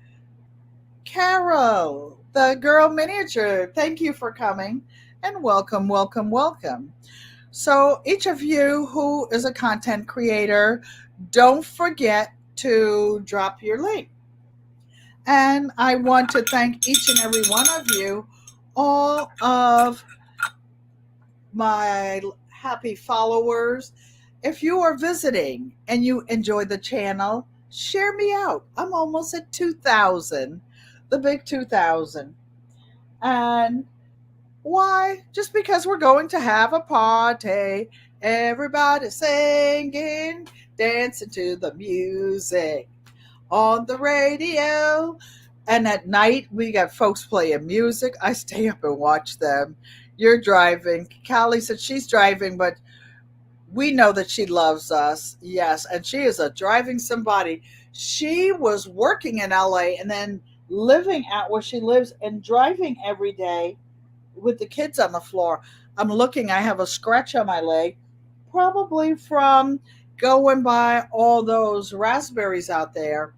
Carol, the girl miniature, thank you for coming and welcome, welcome, welcome. So, each of you who is a content creator, don't forget to drop your link. And I want to thank each and every one of you, all of my happy followers. If you are visiting and you enjoy the channel, share me out. I'm almost at 2,000, the big 2,000. And why? Just because we're going to have a party. Everybody singing, dancing to the music on the radio. And at night, we got folks playing music. I stay up and watch them. You're driving. Callie said she's driving, but we know that she loves us. Yes, and she is a driving somebody. She was working in LA and then living out where she lives and driving every day with the kids on the floor. I'm looking, I have a scratch on my leg, probably from going by all those raspberries out there.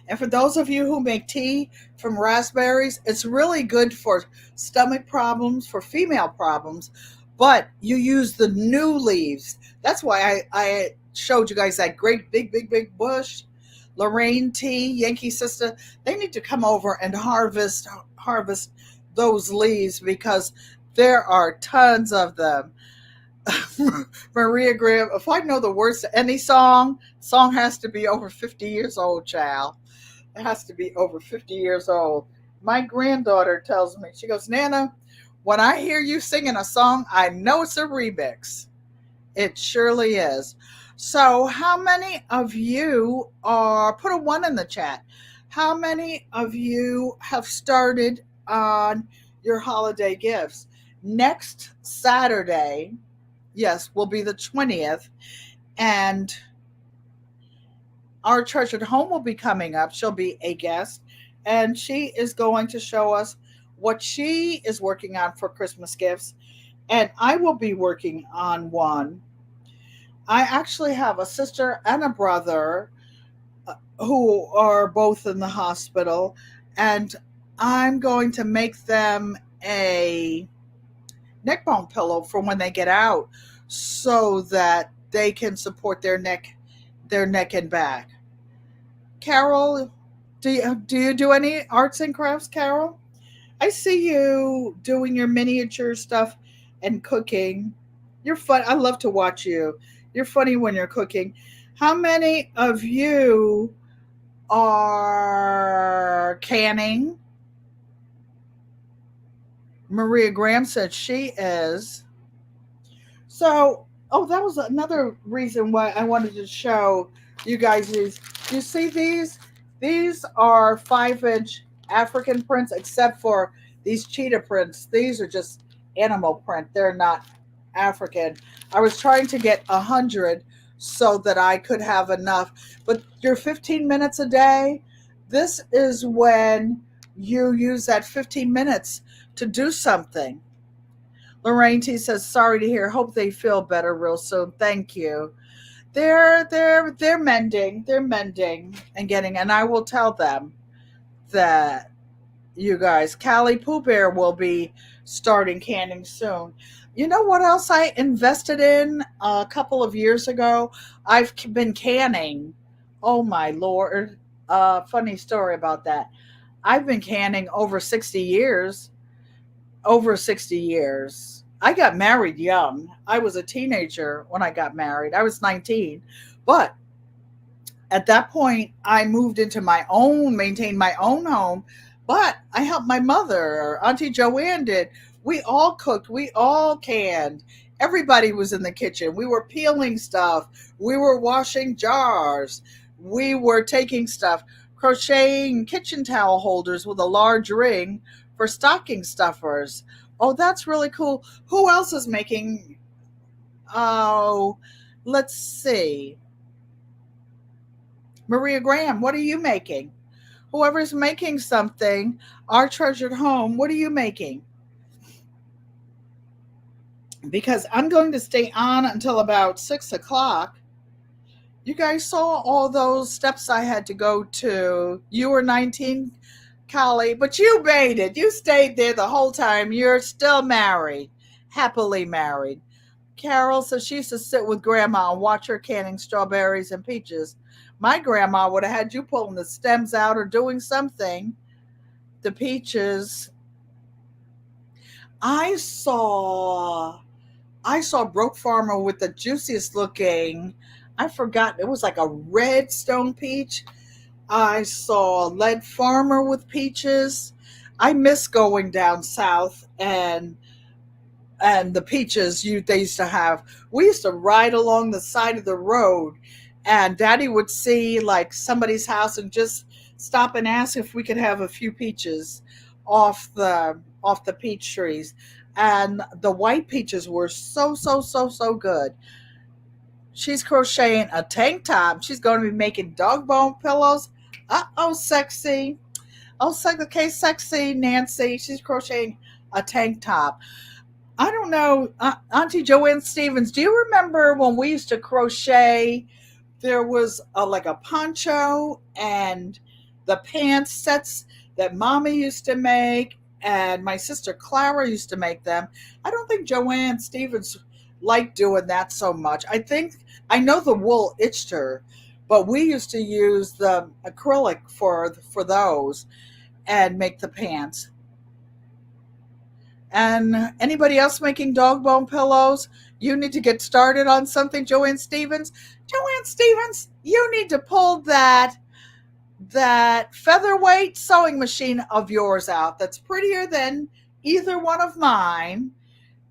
And for those of you who make tea from raspberries, it's really good for stomach problems, for female problems, but you use the new leaves. That's why I showed you guys that great big, big, big bush. Lorraine T, Yankee Sister, they need to come over and harvest those leaves because there are tons of them. Maria Graham, if I know the words to any song has to be over 50 years old, child. It has to be over 50 years old. My granddaughter tells me, she goes, Nana, when I hear you singing a song, I know it's a remix. It surely is. So, how many of you are, put a one in the chat, how many of you have started on your holiday gifts? Next Saturday, yes, will be the 20th, and our treasured home will be coming up. She'll be a guest, and she is going to show us what she is working on for Christmas gifts, and I will be working on one. I actually have a sister and a brother who are both in the hospital, and I'm going to make them a neck bone pillow for when they get out so that they can support their neck and back. Carol, do you do any arts and crafts, Carol? I see you doing your miniature stuff and cooking. You're fun. I love to watch you. You're funny when you're cooking. How many of you are canning? Maria Graham said she is. So, oh, that was another reason why I wanted to show you guys these. You see these? These are 5-inch African prints, except for these cheetah prints. These are just animal print. They're not African. I was trying to get 100 so that I could have enough. But your 15 minutes a day, this is when you use that 15 minutes to do something. Lorraine T says, "Sorry to hear. Hope they feel better real soon. Thank you. They're mending. They're mending and getting. And I will tell them that you guys, Callie Pooh Bear will be starting canning soon. You know what else I invested in a couple of years ago? I've been canning. Oh my lord! Funny story about that. I've been canning over 60 years. Over 60 years. I got married young. I was a teenager when I got married. I was 19. But at that point, I moved into my own, maintained my own home. But I helped my mother. Auntie Joanne did. We all cooked. We all canned. Everybody was in the kitchen. We were peeling stuff. We were washing jars. We were taking stuff, crocheting kitchen towel holders with a large ring for stocking stuffers. Oh, that's really cool. Who else is making? Oh, let's see. Maria Graham, what are you making? Whoever's making something, our treasured home, what are you making? Because I'm going to stay on until about 6 o'clock. You guys saw all those steps I had to go to. You were 19, Callie, but you made it. You stayed there the whole time. You're still married, happily married. Carol says she used to sit with grandma and watch her canning strawberries and peaches. My grandma would have had you pulling the stems out or doing something. The peaches. I saw I saw Broke Farmer with the juiciest looking. I forgot it was like a red stone peach. I saw Lead Farmer with peaches. I miss going down south and the peaches you they used to have. We used to ride along the side of the road, and Daddy would see like somebody's house and just stop and ask if we could have a few peaches off the peach trees. And the white peaches were so good. She's crocheting a tank top. She's going to be making dog bone pillows. Oh, sexy. Oh, okay, sexy Nancy. She's crocheting a tank top. I don't know, Auntie Joanne Stevens. Do you remember when we used to crochet? There was like a poncho and the pants sets that Mommy used to make, and my sister Clara used to make them. I don't think Joanne Stevens liked doing that so much. I know the wool itched her, but we used to use the acrylic for those and make the pants. And anybody else making dog bone pillows? You need to get started on something, Joanne Stevens. Joanne Stevens, you need to pull that featherweight sewing machine of yours out. That's prettier than either one of mine.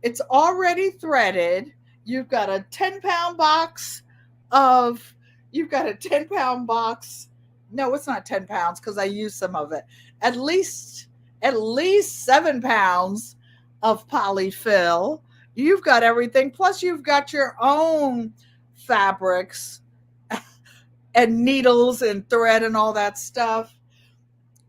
It's already threaded. You've got a 10-pound box of you've got a 10-pound box. No, it's not 10 pounds because I used some of it. At least at least 7 pounds of polyfill. You've got everything. Plus you've got your own fabrics and needles and thread and all that stuff.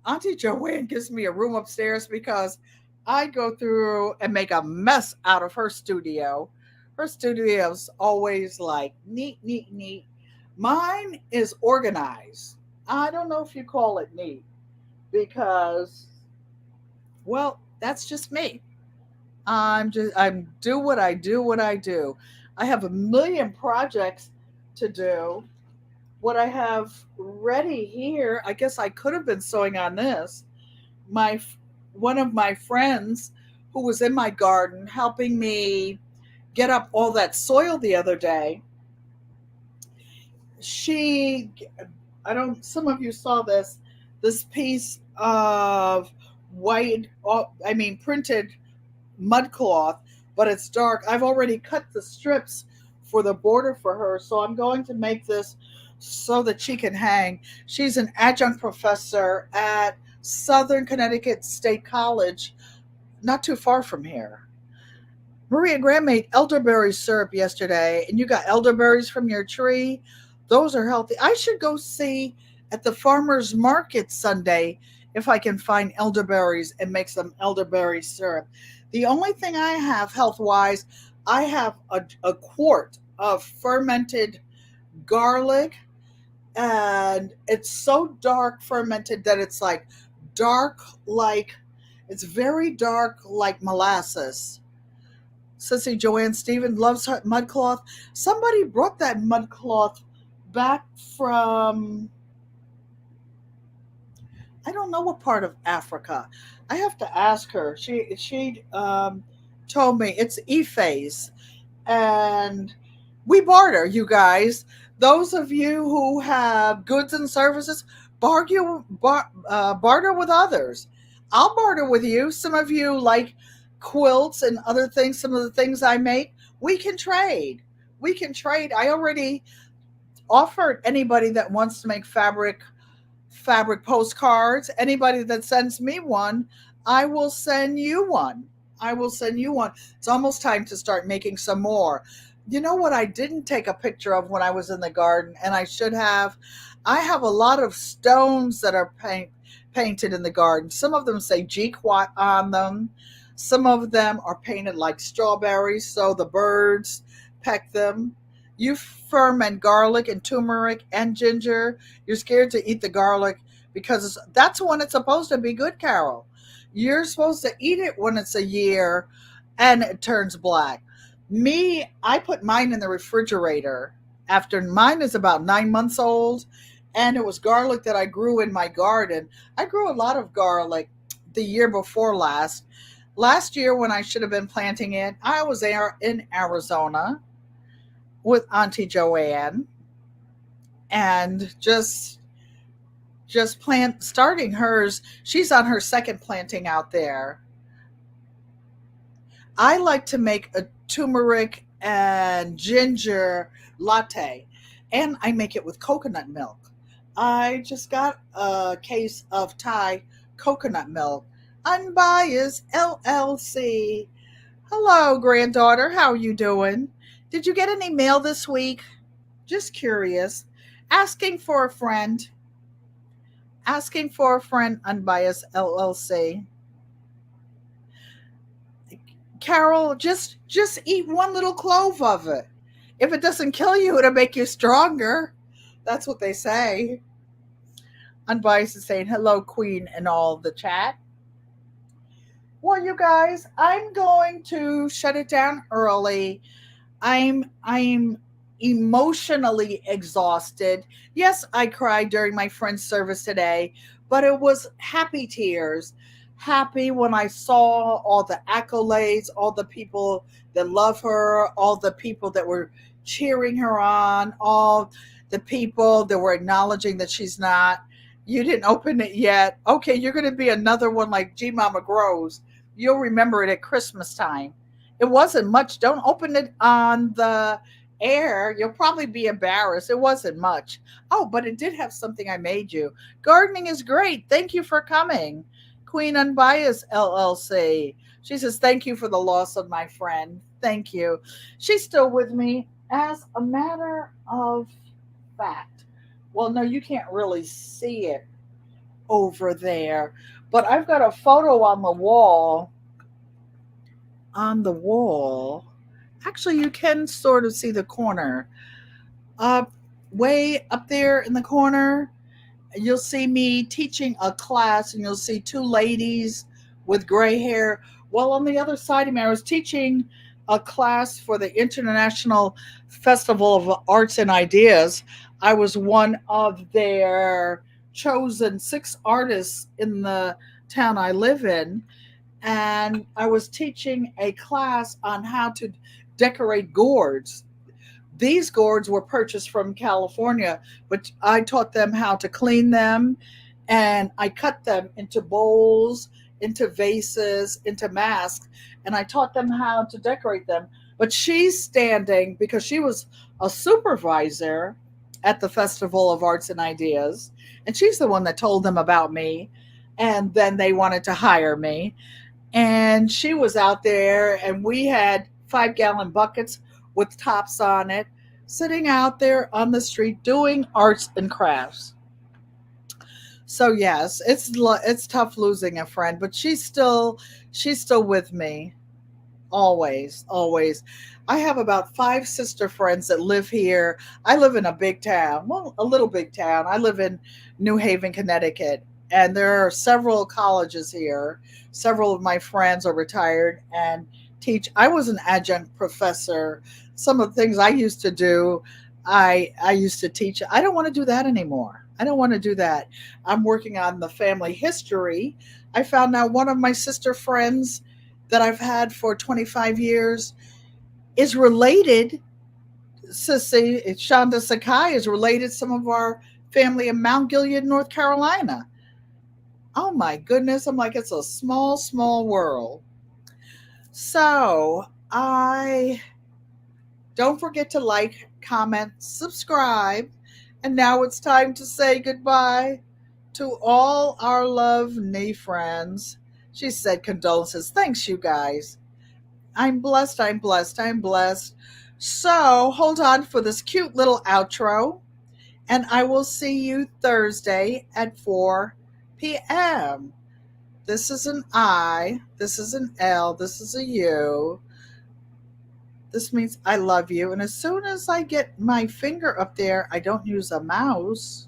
Auntie Joanne gives me a room upstairs because I go through and make a mess out of her studio. Her studio's always like neat, neat, neat. Mine is organized. I don't know if you call it neat because, well, that's just me. I'm do what I do, what I do. I have a million projects to do. What I have ready here, I guess I could have been sewing on this. My One of my friends who was in my garden helping me get up all that soil the other day, she I don't some of you saw this piece of white, I mean printed mud cloth, but it's dark. I've already cut the strips for the border for her, so I'm going to make this so that she can hang. She's an adjunct professor at Southern Connecticut State College, not too far from here. Maria Graham made elderberry syrup yesterday, and you got elderberries from your tree. Those are healthy. I should go see at the farmer's market Sunday if I can find elderberries and make some elderberry syrup. The only thing I have health wise, I have a quart of fermented garlic, and it's so dark fermented that it's like dark, like it's very dark, like molasses. Sissy Joanne Stephen loves her mud cloth. Somebody brought that mud cloth back from, I don't know what part of Africa. I have to ask her. She told me it's Ife's, and we barter, you guys. Those of you who have goods and services, barter with others. I'll barter with you. Some of you like quilts and other things, some of the things I make. We can trade. We can trade. I already offered anybody that wants to make fabric postcards. Anybody that sends me one, I will send you one. I will send you one. It's almost time to start making some more. You know what I didn't take a picture of when I was in the garden, and I should have? I have a lot of stones that are painted in the garden. Some of them say GQUAT on them. Some of them are painted like strawberries, so the birds peck them. You ferment garlic and turmeric and ginger. You're scared to eat the garlic because that's when it's supposed to be good, Carol. You're supposed to eat it when it's a year and it turns black. Me, I put mine in the refrigerator after mine is about 9 months old, and it was garlic that I grew in my garden. I grew a lot of garlic the year before last. Last year, when I should have been planting it, I was there in Arizona with Auntie Joanne and just plant starting hers. She's on her second planting out there. I like to make a turmeric and ginger latte, and I make it with coconut milk. I just got a case of Thai coconut milk. Unbiased LLC. Hello, granddaughter. How are you doing? Did you get any mail this week? Just curious. Asking for a friend. Asking for a friend, Unbiased LLC. Carol, just eat one little clove of it. If it doesn't kill you, it'll make you stronger. That's what they say. Unbiased is saying hello, Queen, and all the chat. Well, you guys, I'm going to shut it down early. I'm emotionally exhausted. Yes, I cried during my friend's service today, but it was happy tears. Happy when I saw all the accolades, all the people that love her, all the people that were cheering her on, all the people that were acknowledging that she's not. You didn't open it yet. Okay, you're going to be another one like G Mama Grows. You'll remember it at Christmas time. It wasn't much. Don't open it on the air. You'll probably be embarrassed. It wasn't much. Oh, but it did have something I made you. Gardening is great. Thank you for coming. Queen Unbiased LLC. She says, thank you for the loss of my friend. Thank you. She's still with me. As a matter of fact, well, no, you can't really see it over there. But I've got a photo on the wall. On the wall. Actually, you can sort of see the corner. Up, way up there in the corner, you'll see me teaching a class, and you'll see two ladies with gray hair. Well, on the other side of me, I was teaching a class for the International Festival of Arts and Ideas. I was one of their chosen 6 artists in the town I live in, and I was teaching a class on how to decorate gourds. These gourds were purchased from California, but I taught them how to clean them, and I cut them into bowls, into vases, into masks, and I taught them how to decorate them. But she's standing because she was a supervisor at the Festival of Arts and Ideas, and she's the one that told them about me, and then they wanted to hire me. And she was out there, and we had 5-gallon buckets with tops on it, sitting out there on the street doing arts and crafts. So yes, it's tough losing a friend, but she's still with me, always, always. I have about 5 sister friends that live here. I live in a big town, well, a little big town. I live in New Haven, Connecticut, and there are several colleges here. Several of my friends are retired and teach. I was an adjunct professor. Some of the things I used to do, I used to teach. I don't want to do that anymore. I don't want to do that. I'm working on the family history. I found out one of my sister friends that I've had for 25 years is related. Sissy, Shonda Sakai is related to some of our family in Mount Gilead, North Carolina. Oh my goodness. I'm like, it's a small, small world. So I don't forget to like, comment, subscribe. And now it's time to say goodbye to all our lovely friends. She said condolences. Thanks, you guys. I'm blessed. I'm blessed. I'm blessed. So hold on for this cute little outro. And I will see you Thursday at 4 p.m. This is an I. This is an L. This is a U. This means I love you. And as soon as I get my finger up there, I don't use a mouse.